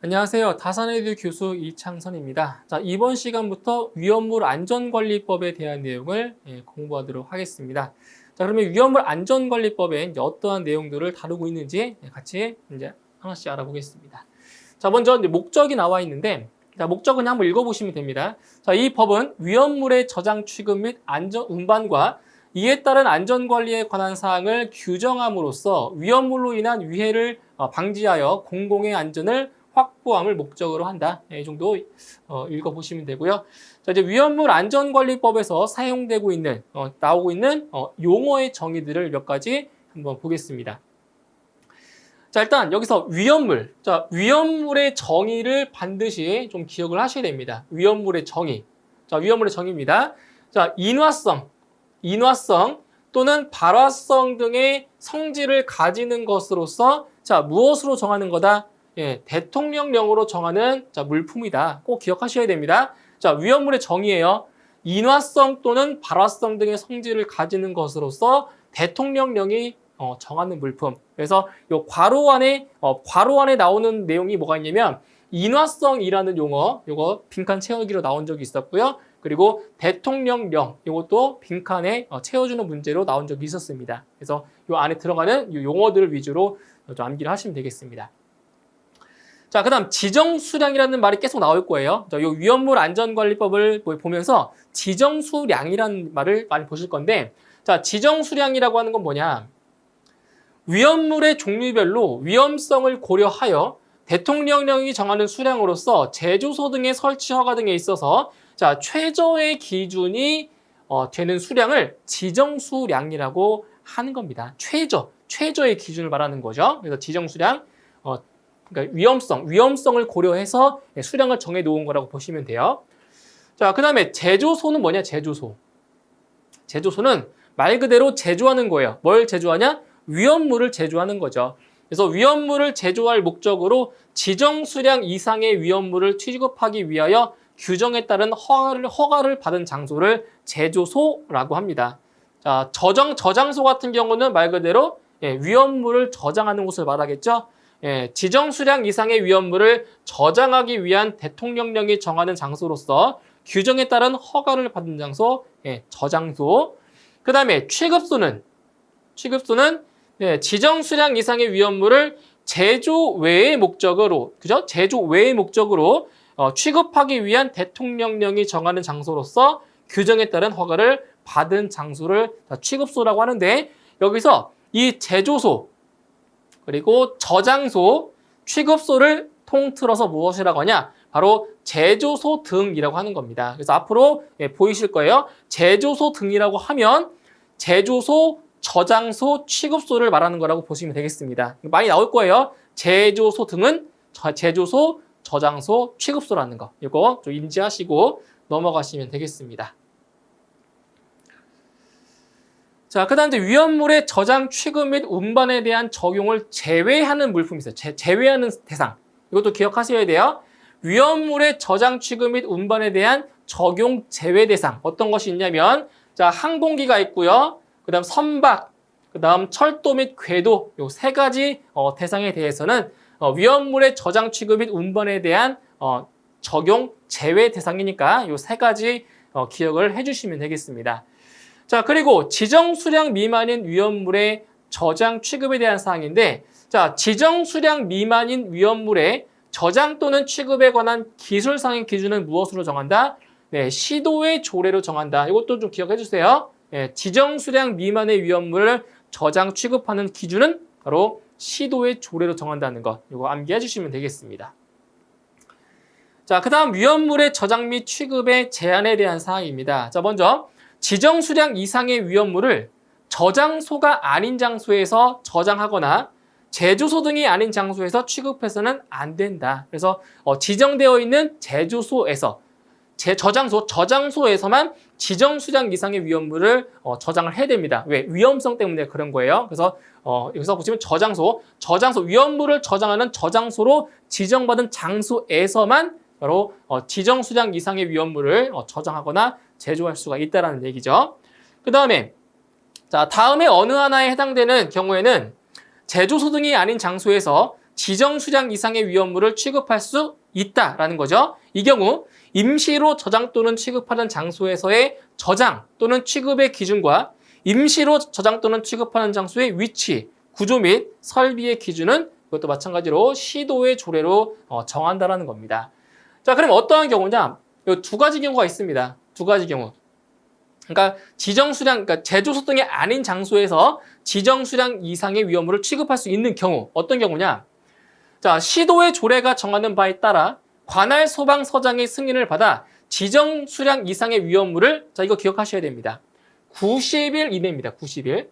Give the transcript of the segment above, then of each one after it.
안녕하세요. 다산에듀 교수 이창선입니다. 자, 이번 시간부터 위험물 안전관리법에 대한 내용을 공부하도록 하겠습니다. 자, 그러면 위험물 안전관리법에 이제 어떠한 내용들을 다루고 있는지 같이 이제 하나씩 알아보겠습니다. 자, 먼저 이제 목적이 나와 있는데, 자, 목적은 한번 읽어보시면 됩니다. 자, 이 법은 위험물의 저장 취급 및 안전 운반과 이에 따른 안전관리에 관한 사항을 규정함으로써 위험물로 인한 위해를 방지하여 공공의 안전을 확보함을 목적으로 한다. 이 정도 읽어보시면 되고요. 자, 이제 위험물 안전관리법에서 사용되고 있는 나오고 있는 용어의 정의들을 몇 가지 한번 보겠습니다. 자, 일단 여기서 위험물. 자, 위험물의 정의를 반드시 좀 기억을 하셔야 됩니다. 위험물의 정의. 자, 위험물의 정의입니다. 자, 인화성 또는 발화성 등의 성질을 가지는 것으로서 자, 무엇으로 정하는 거다? 대통령령으로 정하는 물품이다. 꼭 기억하셔야 됩니다. 자, 위험물의 정의예요. 인화성 또는 발화성 등의 성질을 가지는 것으로서 대통령령이 정하는 물품. 그래서 요 괄호 안에 나오는 내용이 뭐가 있냐면 인화성이라는 용어, 요거 빈칸 채우기로 나온 적이 있었고요. 그리고 대통령령, 이것도 빈칸에 채워주는 문제로 나온 적이 있었습니다. 그래서 요 안에 들어가는 요 용어들을 위주로 좀 암기를 하시면 되겠습니다. 자, 그 다음 지정수량이라는 말이 계속 나올 거예요. 이 위험물 안전관리법을 보면서 지정수량이라는 말을 많이 보실 건데, 자, 지정수량이라고 하는 건 뭐냐? 위험물의 종류별로 위험성을 고려하여 대통령령이 정하는 수량으로서 제조소 등의 설치 허가 등에 있어서 자, 최저의 기준이 되는 수량을 지정수량이라고 하는 겁니다. 최저의 기준을 말하는 거죠. 그래서 지정수량, 그러니까 위험성을 고려해서 수량을 정해 놓은 거라고 보시면 돼요. 자, 그 다음에 제조소는 뭐냐? 제조소는 말 그대로 제조하는 거예요. 뭘 제조하냐? 위험물을 제조하는 거죠. 그래서 위험물을 제조할 목적으로 지정 수량 이상의 위험물을 취급하기 위하여 규정에 따른 허가를 받은 장소를 제조소라고 합니다. 자, 저장소 같은 경우는 말 그대로 위험물을 저장하는 곳을 말하겠죠. 지정 수량 이상의 위험물을 저장하기 위한 대통령령이 정하는 장소로서 규정에 따른 허가를 받은 장소, 저장소. 그 다음에 취급소는 지정 수량 이상의 위험물을 제조 외의 목적으로, 그죠? 제조 외의 목적으로 취급하기 위한 대통령령이 정하는 장소로서 규정에 따른 허가를 받은 장소를 취급소라고 하는데, 여기서 이 제조소 그리고 저장소, 취급소를 통틀어서 무엇이라고 하냐? 바로 제조소 등이라고 하는 겁니다. 그래서 앞으로 보이실 거예요. 제조소 등이라고 하면 제조소, 저장소, 취급소를 말하는 거라고 보시면 되겠습니다. 많이 나올 거예요. 제조소 등은 제조소, 저장소, 취급소라는 거. 이거 좀 인지하시고 넘어가시면 되겠습니다. 자, 그 다음 이제 위험물의 저장, 취급 및 운반에 대한 적용을 제외하는 물품이 있어요. 제외하는 대상. 이것도 기억하셔야 돼요. 위험물의 저장, 취급 및 운반에 대한 적용 제외 대상. 어떤 것이 있냐면, 자, 항공기가 있고요. 그 다음 선박, 그 다음 철도 및 궤도. 요 세 가지 대상에 대해서는 위험물의 저장, 취급 및 운반에 대한 적용 제외 대상이니까 요 세 가지 기억을 해주시면 되겠습니다. 자, 그리고 지정 수량 미만인 위험물의 저장 취급에 대한 사항인데, 자, 지정 수량 미만인 위험물의 저장 또는 취급에 관한 기술상의 기준은 무엇으로 정한다? 시도의 조례로 정한다. 이것도 좀 기억해 주세요. 지정 수량 미만의 위험물을 저장 취급하는 기준은 바로 시도의 조례로 정한다는 것. 이거 암기해 주시면 되겠습니다. 자, 그 다음 위험물의 저장 및 취급의 제한에 대한 사항입니다. 자, 먼저 지정 수량 이상의 위험물을 저장소가 아닌 장소에서 저장하거나 제조소 등이 아닌 장소에서 취급해서는 안 된다. 그래서 지정되어 있는 제조소에서 저장소에서만 지정 수량 이상의 위험물을 저장을 해야 됩니다. 왜? 위험성 때문에 그런 거예요. 그래서 여기서 보시면 저장소 위험물을 저장하는 저장소로 지정받은 장소에서만 바로 지정 수량 이상의 위험물을 저장하거나 제조할 수가 있다는 얘기죠. 그 다음에 자, 다음에 어느 하나에 해당되는 경우에는 제조소 등이 아닌 장소에서 지정 수량 이상의 위험물을 취급할 수 있다라는 거죠. 이 경우 임시로 저장 또는 취급하는 장소에서의 저장 또는 취급의 기준과 임시로 저장 또는 취급하는 장소의 위치, 구조 및 설비의 기준은 이것도 마찬가지로 시도의 조례로 정한다라는 겁니다. 자, 그럼 어떠한 경우냐? 이 두 가지 경우가 있습니다. 두 가지 경우. 그러니까 지정 수량, 그러니까 제조소 등이 아닌 장소에서 지정 수량 이상의 위험물을 취급할 수 있는 경우. 어떤 경우냐? 자, 시도의 조례가 정하는 바에 따라 관할 소방서장의 승인을 받아 지정 수량 이상의 위험물을, 자, 이거 기억하셔야 됩니다. 90일 이내입니다. 90일.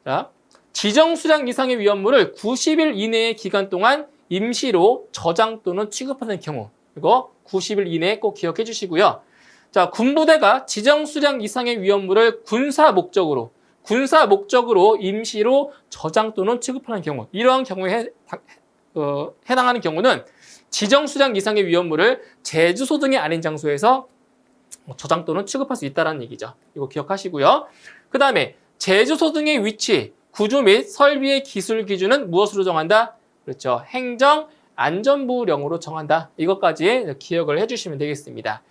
자, 지정 수량 이상의 위험물을 90일 이내의 기간 동안 임시로 저장 또는 취급하는 경우. 이거 90일 이내에 꼭 기억해 주시고요. 자, 군부대가 지정 수량 이상의 위험물을 군사 목적으로 임시로 저장 또는 취급하는 경우. 이러한 경우에 해당하는 경우는 지정 수량 이상의 위험물을 제주소 등이 아닌 장소에서 저장 또는 취급할 수 있다는 얘기죠. 이거 기억하시고요. 그 다음에 제주소 등의 위치, 구조 및 설비의 기술 기준은 무엇으로 정한다? 그렇죠. 행정안전부령으로 정한다. 이것까지 기억을 해주시면 되겠습니다.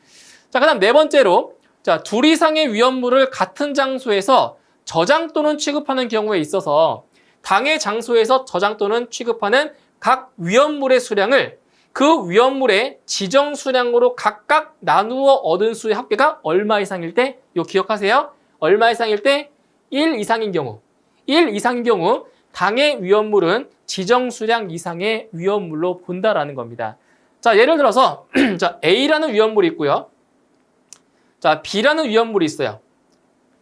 자, 그 다음 네 번째로, 자, 둘 이상의 위험물을 같은 장소에서 저장 또는 취급하는 경우에 있어서 당해 장소에서 저장 또는 취급하는 각 위험물의 수량을 그 위험물의 지정 수량으로 각각 나누어 얻은 수의 합계가 얼마 이상일 때, 이거 기억하세요? 얼마 이상일 때? 1 이상인 경우. 1 이상인 경우 당해 위험물은 지정 수량 이상의 위험물로 본다라는 겁니다. 자, 예를 들어서 자, A라는 위험물이 있고요. 자, B라는 위험물이 있어요.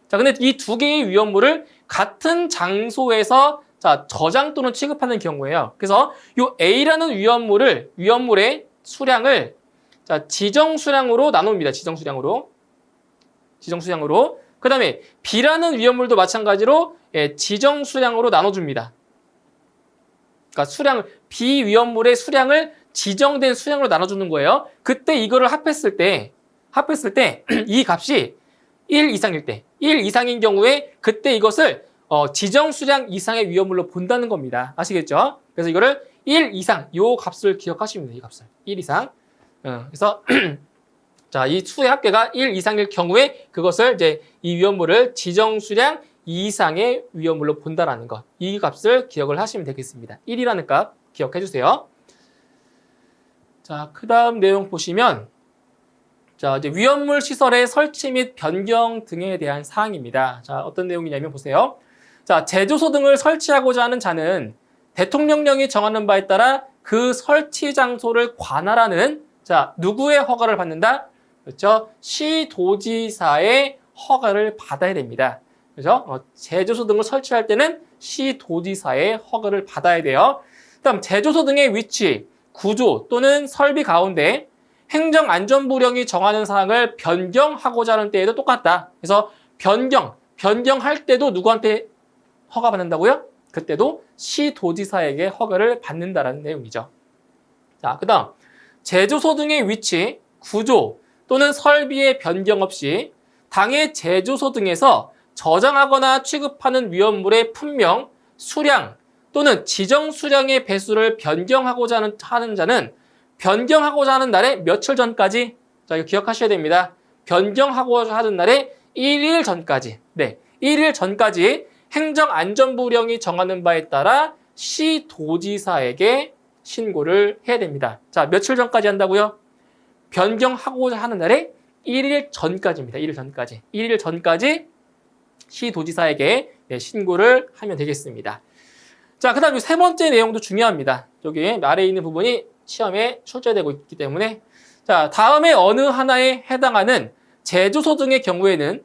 자, 근데 이 두 개의 위험물을 같은 장소에서 자, 저장 또는 취급하는 경우예요. 그래서 이 A라는 위험물의 수량을 자, 지정 수량으로 나눕니다. 지정 수량으로. 그 다음에 B라는 위험물도 마찬가지로 지정 수량으로 나눠줍니다. 그러니까 B 위험물의 수량을 지정된 수량으로 나눠주는 거예요. 그때 이거를 합했을 때 이 값이 1 이상일 때, 1 이상인 경우에 그때 이것을 지정 수량 이상의 위험물로 본다는 겁니다. 아시겠죠? 그래서 이거를 1 이상, 요 값을 기억하시면 돼요. 이 값을. 1 이상. 그래서 자, 이 수의 합계가 1 이상일 경우에 그것을 이제 이 위험물을 지정 수량 이상의 위험물로 본다라는 것. 이 값을 기억을 하시면 되겠습니다. 1이라는 값 기억해 주세요. 자, 그 다음 내용 보시면 자, 이제 위험물 시설의 설치 및 변경 등에 대한 사항입니다. 자, 어떤 내용이냐면 보세요. 자, 제조소 등을 설치하고자 하는 자는 대통령령이 정하는 바에 따라 그 설치 장소를 관할하는 자, 누구의 허가를 받는다? 그렇죠? 시도지사의 허가를 받아야 됩니다. 그죠? 제조소 등을 설치할 때는 시도지사의 허가를 받아야 돼요. 그다음 제조소 등의 위치, 구조 또는 설비 가운데 행정안전부령이 정하는 사항을 변경하고자 하는 때에도 똑같다. 그래서 변경할 때도 누구한테 허가 받는다고요? 그때도 시도지사에게 허가를 받는다라는 내용이죠. 자, 그 다음 제조소 등의 위치, 구조 또는 설비의 변경 없이 당해 제조소 등에서 저장하거나 취급하는 위험물의 품명, 수량 또는 지정 수량의 배수를 변경하고자 하는 자는 변경하고자 하는 날에 며칠 전까지, 자, 이거 기억하셔야 됩니다. 변경하고자 하는 날에 1일 전까지, 네, 1일 전까지 행정안전부령이 정하는 바에 따라 시도지사에게 신고를 해야 됩니다. 자, 며칠 전까지 한다고요? 변경하고자 하는 날에 1일 전까지입니다. 1일 전까지. 1일 전까지 시도지사에게 신고를 하면 되겠습니다. 자, 그 다음 세 번째 내용도 중요합니다. 여기 아래에 있는 부분이 시험에 출제되고 있기 때문에 자, 다음에 어느 하나에 해당하는 제조소 등의 경우에는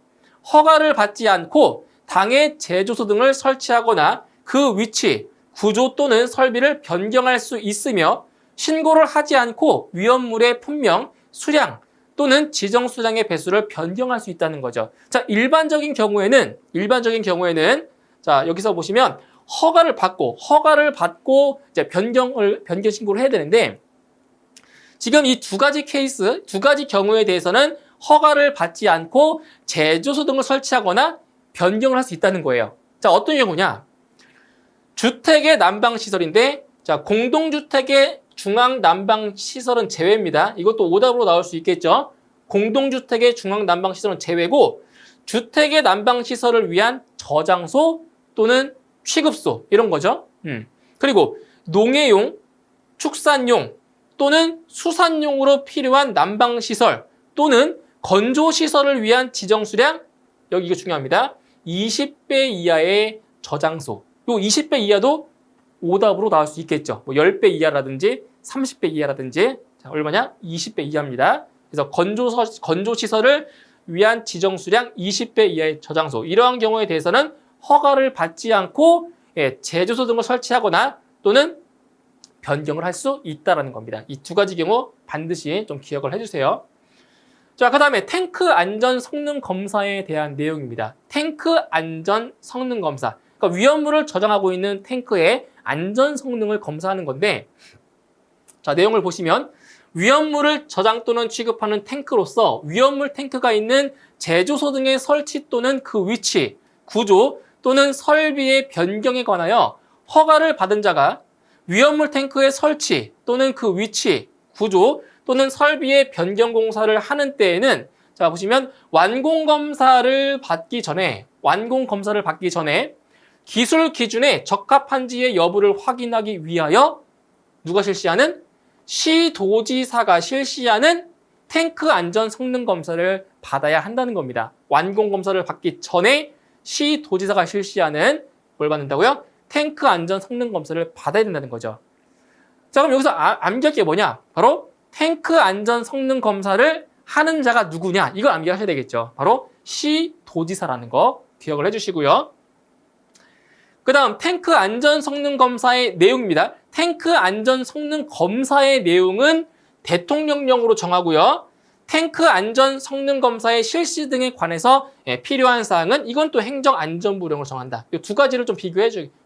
허가를 받지 않고 당해 제조소 등을 설치하거나 그 위치, 구조 또는 설비를 변경할 수 있으며 신고를 하지 않고 위험물의 품명, 수량 또는 지정 수량의 배수를 변경할 수 있다는 거죠. 자, 일반적인 경우에는 자, 여기서 보시면 허가를 받고 이제 변경 신고를 해야 되는데 지금 이 두 가지 경우에 대해서는 허가를 받지 않고 제조소 등을 설치하거나 변경을 할 수 있다는 거예요. 자, 어떤 경우냐? 주택의 난방시설인데 자, 공동주택의 중앙난방시설은 제외입니다. 이것도 오답으로 나올 수 있겠죠. 공동주택의 중앙난방시설은 제외고 주택의 난방시설을 위한 저장소 또는 취급소 이런 거죠. 그리고 농해용, 축산용 또는 수산용으로 필요한 난방시설 또는 건조시설을 위한 지정수량 여기 이거 중요합니다. 20배 이하의 저장소. 요 20배 이하도 오답으로 나올 수 있겠죠. 뭐 10배 이하라든지 30배 이하라든지 자, 얼마냐? 20배 이하입니다. 그래서 건조시설을 위한 지정수량 20배 이하의 저장소 이러한 경우에 대해서는 허가를 받지 않고 제조소 등을 설치하거나 또는 변경을 할 수 있다는 겁니다. 이 두 가지 경우 반드시 좀 기억을 해주세요. 자, 그 다음에 탱크 안전 성능 검사에 대한 내용입니다. 탱크 안전 성능 검사. 그러니까 위험물을 저장하고 있는 탱크의 안전 성능을 검사하는 건데, 자, 내용을 보시면 위험물을 저장 또는 취급하는 탱크로서 위험물 탱크가 있는 제조소 등의 설치 또는 그 위치, 구조 또는 설비의 변경에 관하여 허가를 받은 자가 위험물 탱크의 설치 또는 그 위치, 구조 또는 설비의 변경 공사를 하는 때에는 자 보시면 완공 검사를 받기 전에 기술 기준에 적합한지의 여부를 확인하기 위하여 누가 실시하는? 시도지사가 실시하는 탱크 안전 성능 검사를 받아야 한다는 겁니다. 완공 검사를 받기 전에 시도지사가 실시하는 뭘 받는다고요? 탱크 안전 성능 검사를 받아야 된다는 거죠. 자, 그럼 여기서 암기할 게 뭐냐? 바로 탱크 안전 성능 검사를 하는 자가 누구냐? 이걸 암기하셔야 되겠죠. 바로 시도지사라는 거 기억을 해주시고요. 그 다음 탱크 안전 성능 검사의 내용입니다. 탱크 안전 성능 검사의 내용은 대통령령으로 정하고요. 탱크 안전 성능 검사의 실시 등에 관해서 필요한 사항은 이건 또 행정안전부령으로 정한다. 이 두 가지를 좀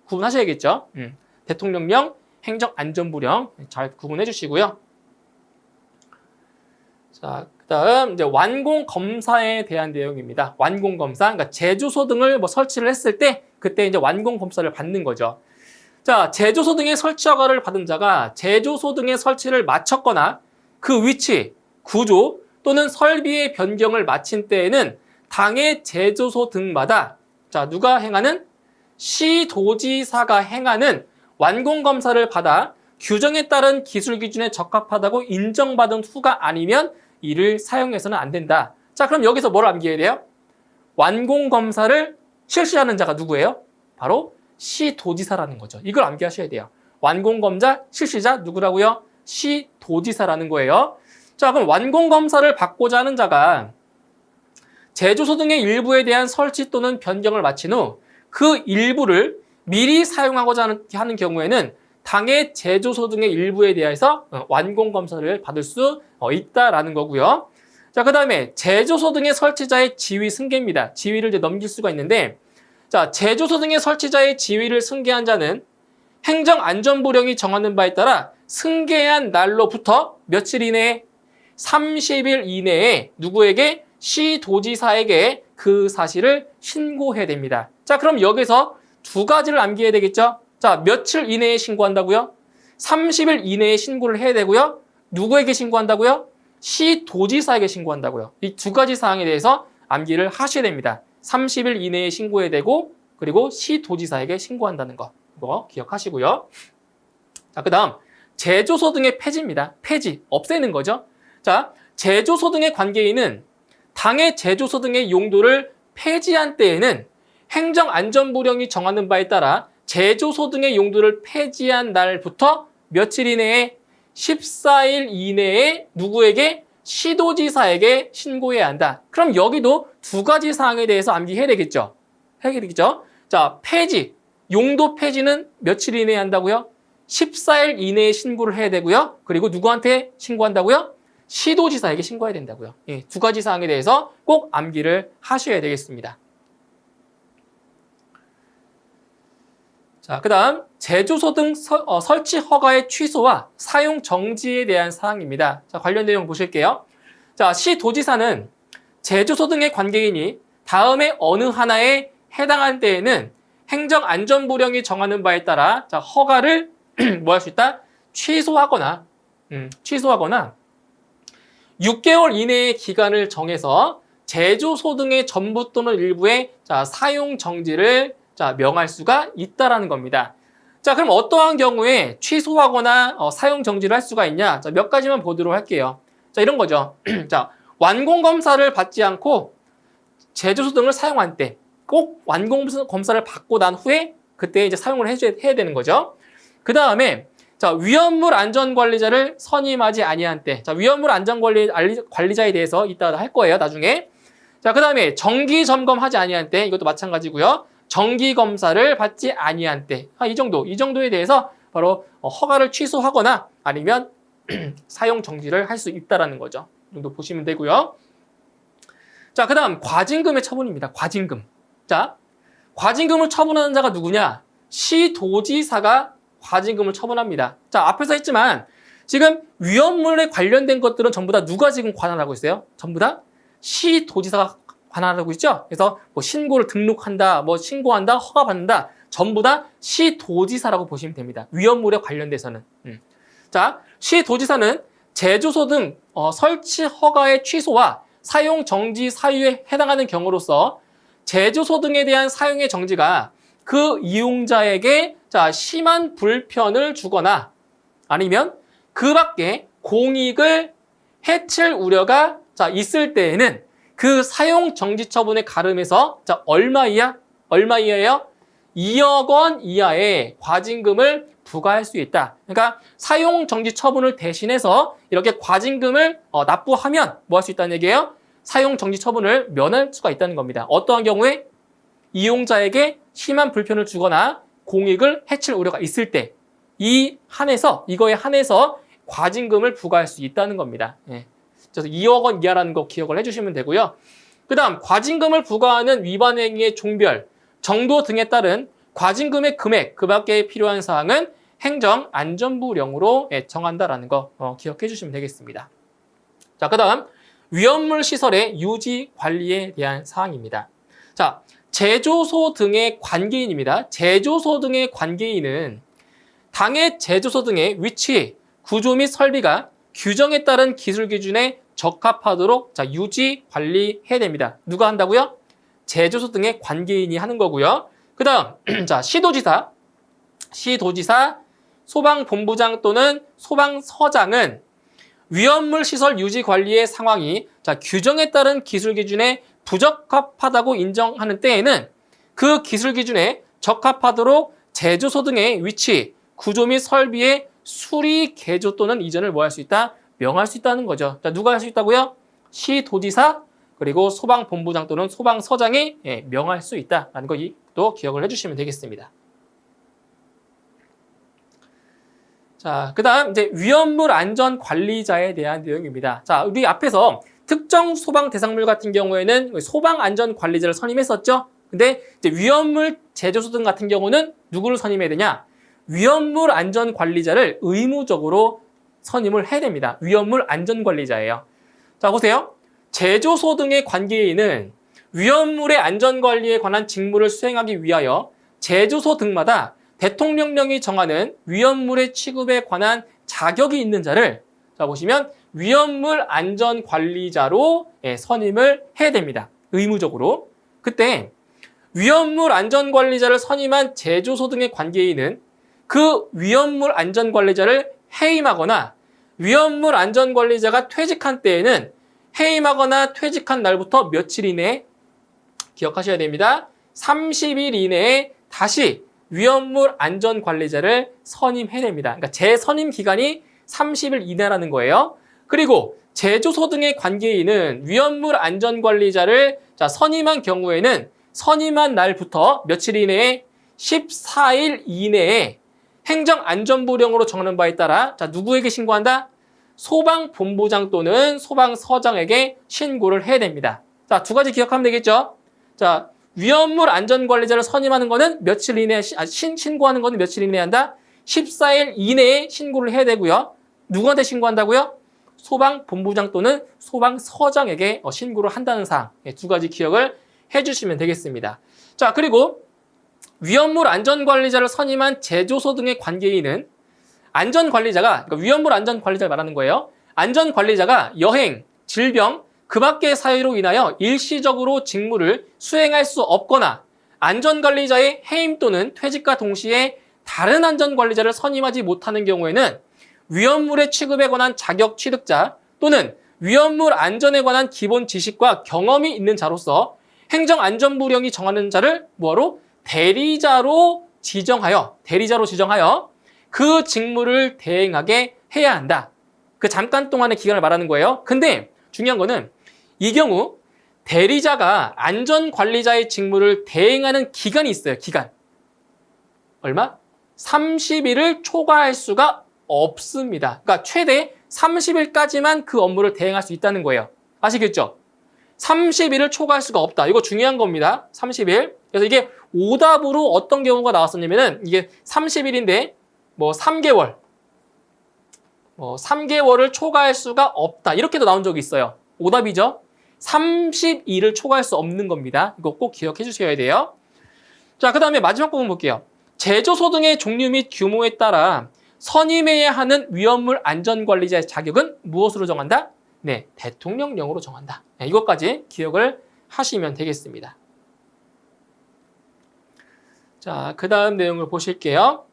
구분하셔야겠죠. 대통령령, 행정안전부령 잘 구분해 주시고요. 자, 그다음 이제 완공 검사에 대한 내용입니다. 완공 검사, 그러니까 제조소 등을 뭐 설치를 했을 때 그때 이제 완공 검사를 받는 거죠. 자, 제조소 등의 설치 허가를 받은 자가 제조소 등의 설치를 마쳤거나 그 위치, 구조 또는 설비의 변경을 마친 때에는 당의 제조소 등마다 자, 누가 행하는? 시도지사가 행하는 완공 검사를 받아 규정에 따른 기술 기준에 적합하다고 인정받은 후가 아니면 이를 사용해서는 안 된다. 자, 그럼 여기서 뭘 암기해야 돼요? 완공 검사를 실시하는 자가 누구예요? 바로 시도지사라는 거죠. 이걸 암기하셔야 돼요. 완공 검사 실시자 누구라고요? 시도지사라는 거예요. 자, 그럼 완공 검사를 받고자 하는 자가 제조소 등의 일부에 대한 설치 또는 변경을 마친 후 그 일부를 미리 사용하고자 하는 경우에는 당의 제조소 등의 일부에 대해서 완공 검사를 받을 수 있다라는 거고요. 자, 그 다음에 제조소 등의 설치자의 지위 승계입니다. 지위를 이제 넘길 수가 있는데, 자, 제조소 등의 설치자의 지위를 승계한 자는 행정안전부령이 정하는 바에 따라 승계한 날로부터 며칠 이내에 30일 이내에 누구에게? 시도지사에게 그 사실을 신고해야 됩니다. 자, 그럼 여기서 두 가지를 암기해야 되겠죠? 자, 며칠 이내에 신고한다고요? 30일 이내에 신고를 해야 되고요. 누구에게 신고한다고요? 시도지사에게 신고한다고요. 이 두 가지 사항에 대해서 암기를 하셔야 됩니다. 30일 이내에 신고해야 되고 그리고 시도지사에게 신고한다는 거 이거 기억하시고요. 자, 그 다음 제조소 등의 폐지입니다. 폐지, 없애는 거죠. 자, 제조소 등의 관계인은 당의 제조소 등의 용도를 폐지한 때에는 행정안전부령이 정하는 바에 따라 제조소 등의 용도를 폐지한 날부터 며칠 이내에 14일 이내에 누구에게? 시도지사에게 신고해야 한다. 그럼 여기도 두 가지 사항에 대해서 암기해야 되겠죠? 해야 되겠죠? 자, 폐지, 용도 폐지는 며칠 이내에 한다고요? 14일 이내에 신고를 해야 되고요. 그리고 누구한테 신고한다고요? 시도지사에게 신고해야 된다고요. 예, 두 가지 사항에 대해서 꼭 암기를 하셔야 되겠습니다. 자, 그 다음 제조소 등 설치 허가의 취소와 사용 정지에 대한 사항입니다. 자, 관련 내용 보실게요. 자, 시도지사는 제조소 등의 관계인이 다음에 어느 하나에 해당할 때에는 행정안전부령이 정하는 바에 따라 자, 허가를 뭐 할 수 있다? 취소하거나 6개월 이내의 기간을 정해서 제조소 등의 전부 또는 일부의 사용 정지를 명할 수가 있다라는 겁니다. 자, 그럼 어떠한 경우에 취소하거나 사용 정지를 할 수가 있냐? 자, 몇 가지만 보도록 할게요. 자, 이런 거죠. 자, 완공 검사를 받지 않고 제조소 등을 사용한 때 꼭 완공 검사를 받고 난 후에 그때 이제 사용을 해야 되는 거죠. 그 다음에 자, 위험물 안전관리자를 선임하지 아니한 때. 자, 위험물 안전관리자에 대해서 이따 할 거예요, 나중에. 자, 그 다음에 정기 점검하지 아니한 때. 이것도 마찬가지고요. 정기 검사를 받지 아니한 때. 이 정도에 대해서 바로 허가를 취소하거나 아니면 사용 정지를 할 수 있다라는 거죠. 이 정도 보시면 되고요. 자, 그 다음 과징금의 처분입니다. 과징금. 자, 과징금을 처분하는 자가 누구냐? 시도지사가 과징금을 처분합니다. 자, 앞에서 했지만 지금 위험물에 관련된 것들은 전부 다 누가 지금 관할하고 있어요? 전부 다 시도지사가 관할하고 있죠? 그래서 뭐 신고를 등록한다, 뭐 신고한다, 허가받는다, 전부 다 시도지사라고 보시면 됩니다. 위험물에 관련돼서는. 자, 시도지사는 제조소 등 설치 허가의 취소와 사용 정지 사유에 해당하는 경우로서 제조소 등에 대한 사용의 정지가 그 이용자에게 심한 불편을 주거나 아니면 그 밖에 공익을 해칠 우려가 있을 때에는 그 사용 정지 처분의 가름에서 얼마 이하예요? 2억 원 이하의 과징금을 부과할 수 있다. 그러니까 사용 정지 처분을 대신해서 이렇게 과징금을 납부하면 뭐 할 수 있다는 얘기예요? 사용 정지 처분을 면할 수가 있다는 겁니다. 어떠한 경우에 이용자에게 심한 불편을 주거나 공익을 해칠 우려가 있을 때 이거에 한해서 과징금을 부과할 수 있다는 겁니다. 예. 그래서 2억 원 이하라는 거 기억을 해주시면 되고요. 그 다음 과징금을 부과하는 위반 행위의 종별, 정도 등에 따른 과징금의 금액, 그 밖에 필요한 사항은 행정안전부령으로 정한다라는 거 기억해 주시면 되겠습니다. 자, 그 다음 위험물 시설의 유지 관리에 대한 사항입니다. 자, 제조소 등의 관계인입니다. 제조소 등의 관계인은 당해 제조소 등의 위치, 구조 및 설비가 규정에 따른 기술 기준에 적합하도록 유지 관리해야 됩니다. 누가 한다고요? 제조소 등의 관계인이 하는 거고요. 그 다음 자, 시도지사, 소방본부장 또는 소방서장은 위험물 시설 유지 관리의 상황이 규정에 따른 기술 기준에 부적합하다고 인정하는 때에는 그 기술 기준에 적합하도록 제조소 등의 위치, 구조 및 설비의 수리, 개조 또는 이전을 뭐 할 수 있다? 명할 수 있다는 거죠. 자, 누가 할 수 있다고요? 시도지사 그리고 소방본부장 또는 소방서장이 명할 수 있다라는 것도 기억을 해주시면 되겠습니다. 자, 그 다음 이제 위험물 안전 관리자에 대한 내용입니다. 자, 우리 앞에서 특정 소방 대상물 같은 경우에는 소방 안전 관리자를 선임했었죠. 근데 이제 위험물 제조소 등 같은 경우는 누구를 선임해야 되냐? 위험물 안전 관리자를 의무적으로 선임을 해야 됩니다. 위험물 안전 관리자예요. 자, 보세요. 제조소 등의 관계인은 위험물의 안전 관리에 관한 직무를 수행하기 위하여 제조소 등마다 대통령령이 정하는 위험물의 취급에 관한 자격이 있는 자를 자 보시면 위험물 안전 관리자로 선임을 해야 됩니다. 의무적으로. 그때 위험물 안전 관리자를 선임한 제조소 등의 관계인은 그 위험물 안전 관리자를 해임하거나 위험물 안전 관리자가 퇴직한 때에는 해임하거나 퇴직한 날부터 며칠 이내에 기억하셔야 됩니다. 30일 이내에 다시 위험물 안전 관리자를 선임해야 됩니다. 그러니까 재선임 기간이 30일 이내라는 거예요. 그리고 제조소 등의 관계인은 위험물 안전 관리자를 선임한 경우에는 선임한 날부터 며칠 이내에 14일 이내에 행정안전부령으로 정하는 바에 따라 누구에게 신고한다? 소방본부장 또는 소방서장에게 신고를 해야 됩니다. 자, 두 가지 기억하면 되겠죠? 자, 위험물 안전관리자를 선임하는 거는 며칠 이내에, 신고하는 거는 며칠 이내에 한다? 14일 이내에 신고를 해야 되고요. 누구한테 신고한다고요? 소방본부장 또는 소방서장에게 신고를 한다는 사항. 두 가지 기억을 해주시면 되겠습니다. 자, 그리고 위험물 안전관리자를 선임한 제조소 등의 관계인은 안전관리자가, 그러니까 위험물 안전관리자를 말하는 거예요. 안전관리자가 여행, 질병, 그 밖의 사유로 인하여 일시적으로 직무를 수행할 수 없거나 안전관리자의 해임 또는 퇴직과 동시에 다른 안전관리자를 선임하지 못하는 경우에는 위험물의 취급에 관한 자격 취득자 또는 위험물 안전에 관한 기본 지식과 경험이 있는 자로서 행정안전부령이 정하는 자를 뭐로? 대리자로 지정하여 그 직무를 대행하게 해야 한다. 그 잠깐 동안의 기간을 말하는 거예요. 근데 중요한 거는 이 경우 대리자가 안전관리자의 직무를 대행하는 기간이 있어요. 기간. 얼마? 30일을 초과할 수가 없습니다. 그러니까 최대 30일까지만 그 업무를 대행할 수 있다는 거예요. 아시겠죠? 30일을 초과할 수가 없다. 이거 중요한 겁니다. 30일. 그래서 이게 오답으로 어떤 경우가 나왔었냐면은 이게 30일인데 뭐 3개월. 3개월을 초과할 수가 없다. 이렇게도 나온 적이 있어요. 오답이죠. 30일을 초과할 수 없는 겁니다. 이거 꼭 기억해 주셔야 돼요. 자, 그 다음에 마지막 부분 볼게요. 제조소 등의 종류 및 규모에 따라 선임해야 하는 위험물 안전관리자의 자격은 무엇으로 정한다? 네, 대통령령으로 정한다. 네, 이것까지 기억을 하시면 되겠습니다. 자, 그 다음 내용을 보실게요.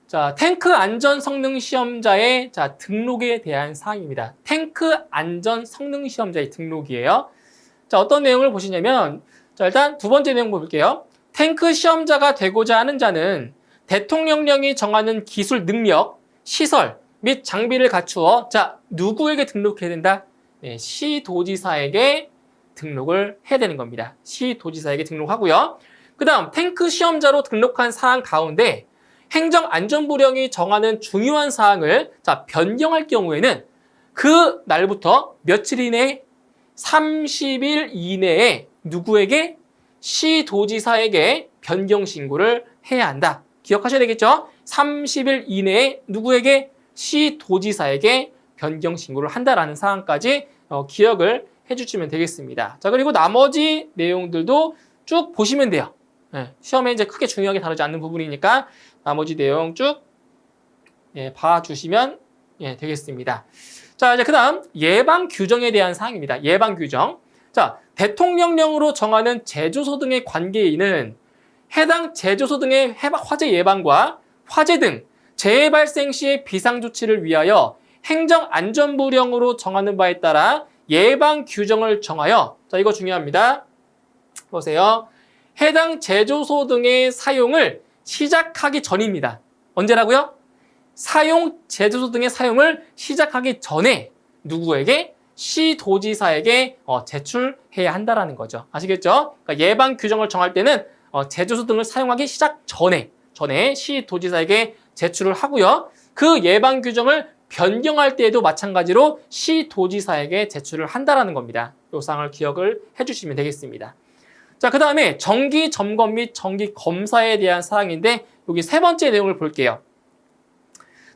자, 탱크 안전 성능 시험자의 등록에 대한 사항입니다. 탱크 안전 성능 시험자의 등록이에요. 자, 어떤 내용을 보시냐면, 자, 일단 두 번째 내용 볼게요. 탱크 시험자가 되고자 하는 자는 대통령령이 정하는 기술 능력, 시설 및 장비를 갖추어 누구에게 등록해야 된다? 네, 시도지사에게 등록을 해야 되는 겁니다. 시도지사에게 등록하고요. 그 다음 탱크 시험자로 등록한 사항 가운데 행정안전부령이 정하는 중요한 사항을 변경할 경우에는 그 날부터 며칠 이내에 30일 이내에 누구에게? 시도지사에게 변경 신고를 해야 한다. 기억하셔야 되겠죠? 30일 이내에 누구에게? 시도지사에게 변경 신고를 한다라는 사항까지 기억을 해주시면 되겠습니다. 자, 그리고 나머지 내용들도 쭉 보시면 돼요. 네, 시험에 이제 크게 중요하게 다루지 않는 부분이니까 나머지 내용 쭉 봐주시면 되겠습니다. 자, 이제 그 다음 예방 규정에 대한 사항입니다. 예방 규정. 자, 대통령령으로 정하는 제조소 등의 관계인은 해당 제조소 등의 화재 예방과 화재 등 재해 발생 시의 비상조치를 위하여 행정안전부령으로 정하는 바에 따라 예방 규정을 정하여, 자, 이거 중요합니다. 보세요. 해당 제조소 등의 사용을 시작하기 전입니다. 언제라고요? 제조소 등의 사용을 시작하기 전에 누구에게? 시도지사에게 제출해야 한다라는 거죠. 아시겠죠? 그러니까 예방 규정을 정할 때는 제조소 등을 사용하기 시작 전에 시도지사에게 제출을 하고요. 그 예방 규정을 변경할 때에도 마찬가지로 시도지사에게 제출을 한다라는 겁니다. 이 사항을 기억을 해주시면 되겠습니다. 자, 그 다음에 정기 점검 및 정기 검사에 대한 사항인데 여기 세 번째 내용을 볼게요.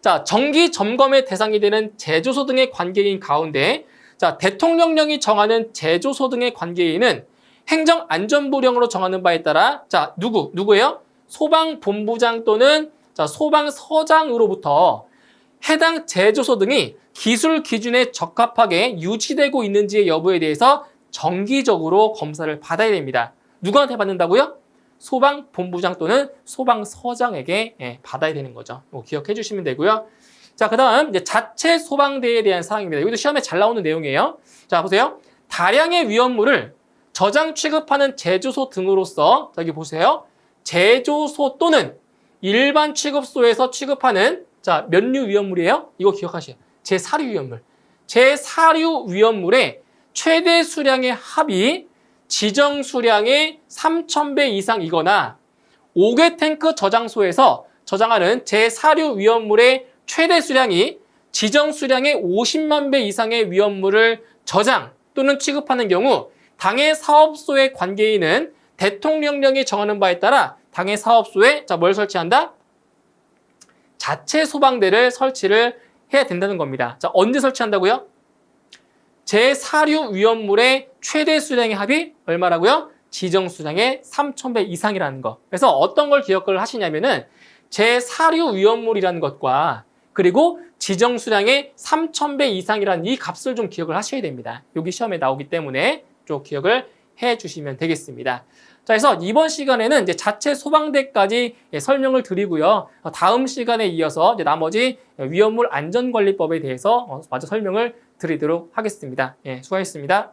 자, 정기 점검의 대상이 되는 제조소 등의 관계인 가운데 대통령령이 정하는 제조소 등의 관계인은 행정안전부령으로 정하는 바에 따라 누구예요? 소방본부장 또는 소방서장으로부터 해당 제조소 등이 기술 기준에 적합하게 유지되고 있는지의 여부에 대해서 정기적으로 검사를 받아야 됩니다. 누구한테 받는다고요? 소방본부장 또는 소방서장에게 받아야 되는 거죠. 기억해 주시면 되고요. 자, 그 다음 자체 소방대에 대한 사항입니다. 여기도 시험에 잘 나오는 내용이에요. 자, 보세요. 다량의 위험물을 저장 취급하는 제조소 등으로서 여기 보세요. 제조소 또는 일반 취급소에서 취급하는 몇 류 위험물이에요? 이거 기억하세요. 제4류 위험물. 제4류 위험물의 최대 수량의 합이 지정 수량의 3,000배 이상이거나 5개 탱크 저장소에서 저장하는 제4류 위험물의 최대 수량이 지정 수량의 50만 배 이상의 위험물을 저장 또는 취급하는 경우 당해 사업소의 관계인은 대통령령이 정하는 바에 따라 당해 사업소에 뭘 설치한다? 자체 소방대를 설치를 해야 된다는 겁니다. 자, 언제 설치한다고요? 제4류 위험물의 최대 수량의 합이 얼마라고요? 지정 수량의 3,000배 이상이라는 거. 그래서 어떤 걸 기억을 하시냐면은 제4류 위험물이라는 것과 그리고 지정 수량의 3,000배 이상이라는 이 값을 좀 기억을 하셔야 됩니다. 여기 시험에 나오기 때문에 좀 기억을 해 주시면 되겠습니다. 자, 그래서 이번 시간에는 이제 자체 소방대까지 설명을 드리고요. 다음 시간에 이어서 이제 나머지 위험물 안전관리법에 대해서 마저 설명을 드리도록 하겠습니다. 예, 수고하셨습니다.